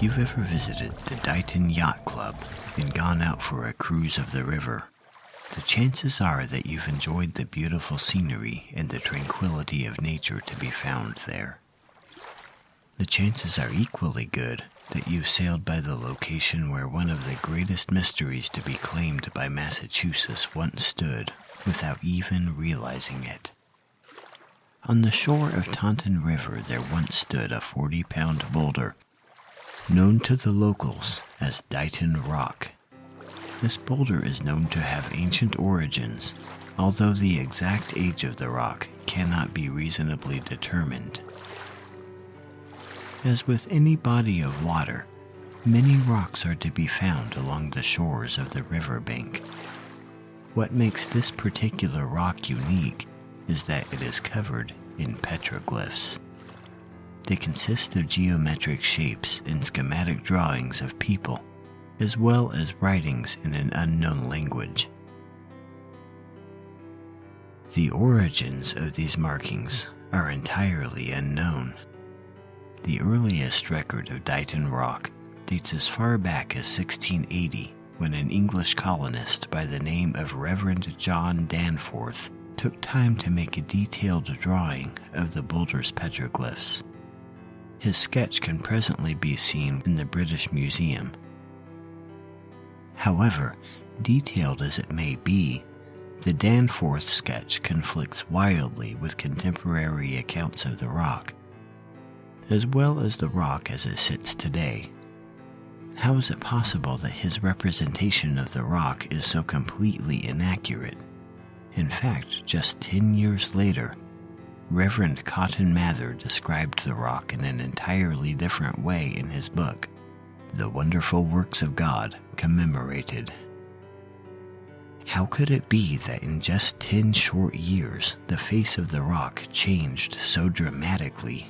If you've ever visited the Dighton Yacht Club and gone out for a cruise of the river, the chances are that you've enjoyed the beautiful scenery and the tranquility of nature to be found there. The chances are equally good that you've sailed by the location where one of the greatest mysteries to be claimed by Massachusetts once stood without even realizing it. On the shore of Taunton River there once stood a 40-pound boulder known to the locals as Dighton Rock. This boulder is known to have ancient origins, although the exact age of the rock cannot be reasonably determined. As with any body of water, many rocks are to be found along the shores of the riverbank. What makes this particular rock unique is that it is covered in petroglyphs. They consist of geometric shapes and schematic drawings of people, as well as writings in an unknown language. The origins of these markings are entirely unknown. The earliest record of Dighton Rock dates as far back as 1680, when an English colonist by the name of Reverend John Danforth took time to make a detailed drawing of the boulder's petroglyphs. His sketch can presently be seen in the British Museum. However, detailed as it may be, the Danforth sketch conflicts wildly with contemporary accounts of the rock, as well as the rock as it sits today. How is it possible that his representation of the rock is so completely inaccurate? In fact, just 10 years later, Reverend Cotton Mather described the rock in an entirely different way in his book, The Wonderful Works of God Commemorated. How could it be that in just 10 short years, the face of the rock changed so dramatically?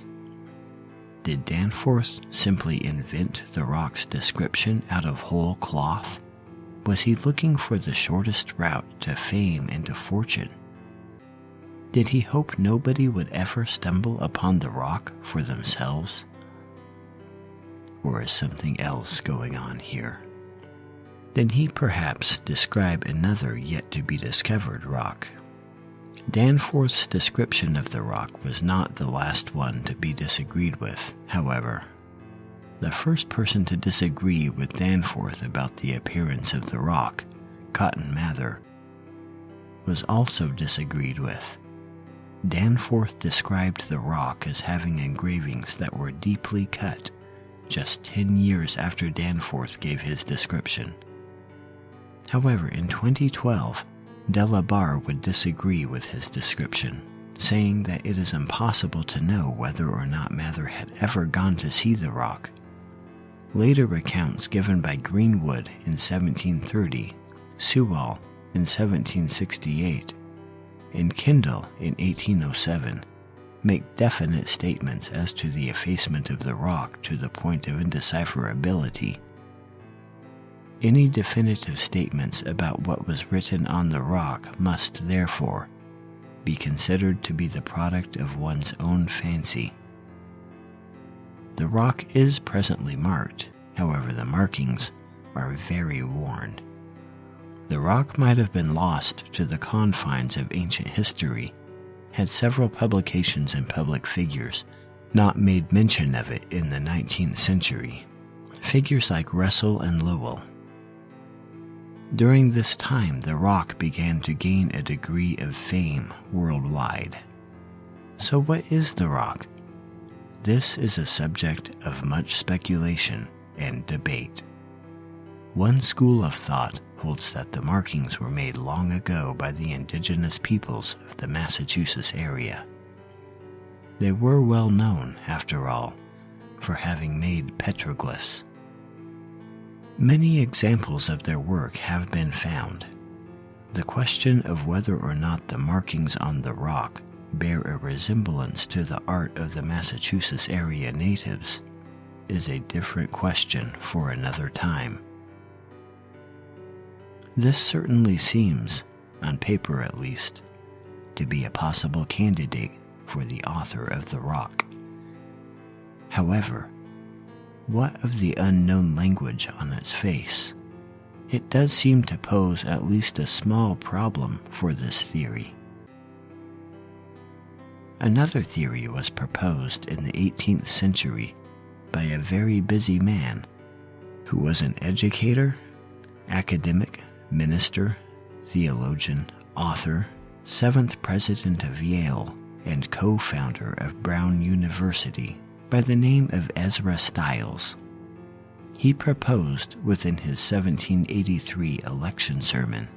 Did Danforth simply invent the rock's description out of whole cloth? Was he looking for the shortest route to fame and to fortune? Did he hope nobody would ever stumble upon the rock for themselves? Or is something else going on here? Then he perhaps describe another yet-to-be-discovered rock. Danforth's description of the rock was not the last one to be disagreed with, however. The first person to disagree with Danforth about the appearance of the rock, Cotton Mather, was also disagreed with. Danforth described the rock as having engravings that were deeply cut just 10 years after Danforth gave his description. However, in 2012, Delabarre would disagree with his description, saying that it is impossible to know whether or not Mather had ever gone to see the rock. Later accounts given by Greenwood in 1730, Sewall in 1768, and Kendall in 1807 make definite statements as to the effacement of the rock to the point of indecipherability. Any definitive statements about what was written on the rock must, therefore, be considered to be the product of one's own fancy. The rock is presently marked, however the markings are very worn. The rock might have been lost to the confines of ancient history had several publications and public figures not made mention of it in the 19th century. Figures like Russell and Lowell. During this time, the rock began to gain a degree of fame worldwide. So what is the rock? This is a subject of much speculation and debate. One school of thought holds that the markings were made long ago by the indigenous peoples of the Massachusetts area. They were well known, after all, for having made petroglyphs. Many examples of their work have been found. The question of whether or not the markings on the rock bear a resemblance to the art of the Massachusetts area natives is a different question for another time. This certainly seems, on paper at least, to be a possible candidate for the author of the rock. However, what of the unknown language on its face? It does seem to pose at least a small problem for this theory. Another theory was proposed in the 18th century by a very busy man who was an educator, academic, minister, theologian, author, 7th president of Yale, and co-founder of Brown University by the name of Ezra Stiles. He proposed within his 1783 election sermon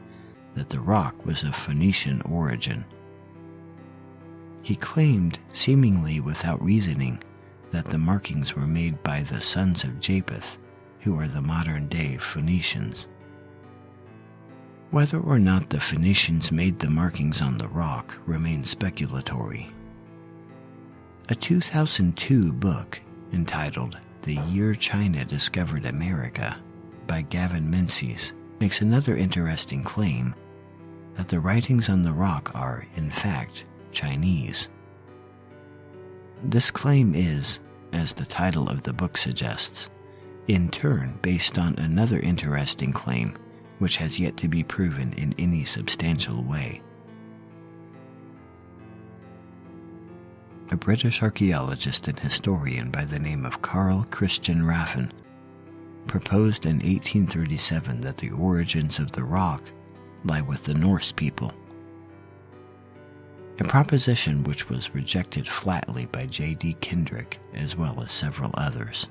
that the rock was of Phoenician origin. He claimed, seemingly without reasoning, that the markings were made by the sons of Japheth, who are the modern-day Phoenicians. Whether or not the Phoenicians made the markings on the rock remains speculatory. A 2002 book entitled The Year China Discovered America by Gavin Menzies makes another interesting claim that the writings on the rock are, in fact, Chinese. This claim is, as the title of the book suggests, in turn based on another interesting claim which has yet to be proven in any substantial way. A British archaeologist and historian by the name of Carl Christian Raffin proposed in 1837 that the origins of the rock lie with the Norse people, a proposition which was rejected flatly by J.D. Kendrick as well as several others.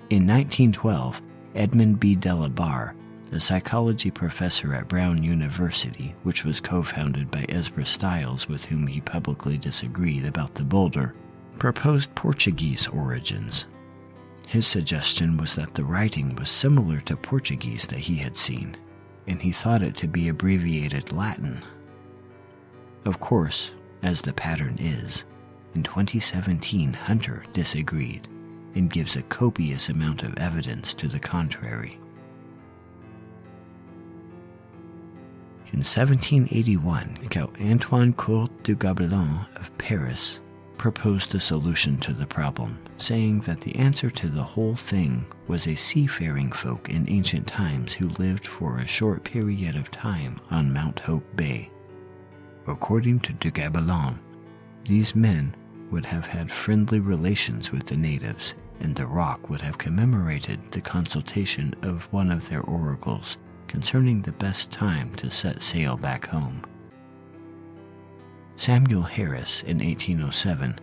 In 1912, Edmund B. Delabarre, a psychology professor at Brown University, which was co-founded by Ezra Stiles, with whom he publicly disagreed about the boulder, proposed Portuguese origins. His suggestion was that the writing was similar to Portuguese that he had seen, and he thought it to be abbreviated Latin. Of course, as the pattern is, in 2017 Hunter disagreed and gives a copious amount of evidence to the contrary. In 1781, Count Antoine Court du Gobelin of Paris proposed a solution to the problem, saying that the answer to the whole thing was a seafaring folk in ancient times who lived for a short period of time on Mount Hope Bay. According to du Gobelin, these men would have had friendly relations with the natives, and the rock would have commemorated the consultation of one of their oracles concerning the best time to set sail back home. Samuel Harris, in 1807,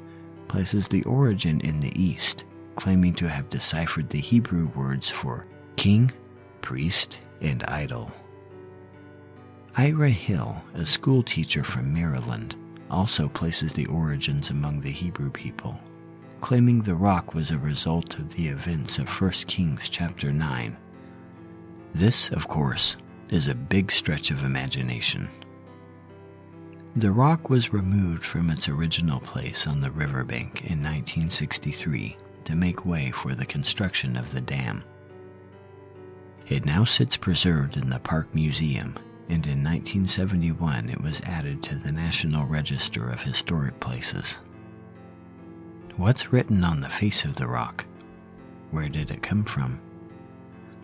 places the origin in the East, claiming to have deciphered the Hebrew words for king, priest, and idol. Ira Hill, a school teacher from Maryland, also places the origins among the Hebrew people, claiming the rock was a result of the events of 1 Kings chapter 9. This, of course, is a big stretch of imagination. The rock was removed from its original place on the riverbank in 1963 to make way for the construction of the dam. It now sits preserved in the Park Museum, and in 1971 it was added to the National Register of Historic Places. What's written on the face of the rock? Where did it come from?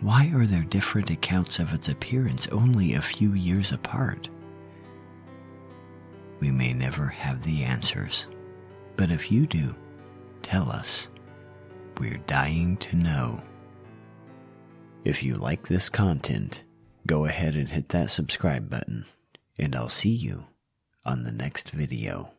Why are there different accounts of its appearance only a few years apart? We may never have the answers, but if you do, tell us. We're dying to know. If you like this content, go ahead and hit that subscribe button, and I'll see you on the next video.